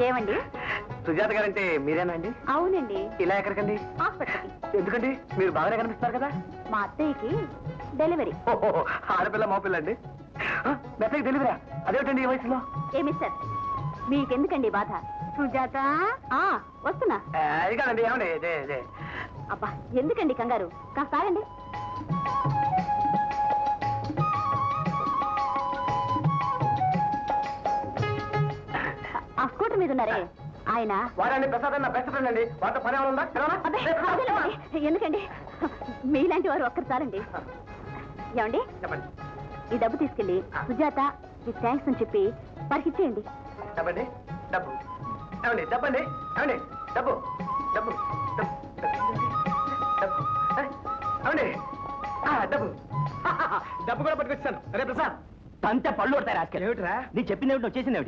ఏమండి? సుజాత గారంటే మీరేనండి? అవునండి. ఇలా ఎక్కడికండి? హాస్పిటల్కి. ఎందుకండి? మీరు బాగానే కనిపిస్తున్నారు కదా. మా అత్తయ్యకి డెలివరీ. ఓహో, ఆడపిల్ల మగపిల్ల అండి. మెత్తకి డెలివరీ అదేమిటండి ఈ వయసులో? ఏమి సార్ మీకెందుకండి బాధ? సుజాత వస్తున్నా. అది కాదండి, ఏమండి అబ్బా ఎందుకండి కంగారు, కాస్త ఆగండి. ఆ స్కూటర్ మీద ఉన్నారే ఆయన. వారండి ప్రసాద్ అన్న బెస్ట్ ఫ్రెండ్ అండి. వాటితో పని ఏమైనా ఉందా? అబ్బే, అదేలేండి. ఎందుకండి మీలాంటి వారు ఒక్కరు చాలండి. ఏమండి, చెప్పండి. ఈ డబ్బు తీసుకెళ్ళి సుజాత ఈ థ్యాంక్స్ అని చెప్పి వారికి ఇచ్చేయండి. డబ్బండి, డబ్బు ఏమండి, డబ్బండి ఏమండి, డబ్బు డబ్బు డబ్బు డబ్బు ఏమండి, డబ్బు డబ్బు కూడా పట్టుకొచ్చాను. అరే ప్రసాద్, తంతే పళ్ళు కొడతాయి రాసుకెళ్ళి. ఏమిట్రా? నీకు చెప్పింది ఏమిటి, వచ్చేసింది ఏమిటి?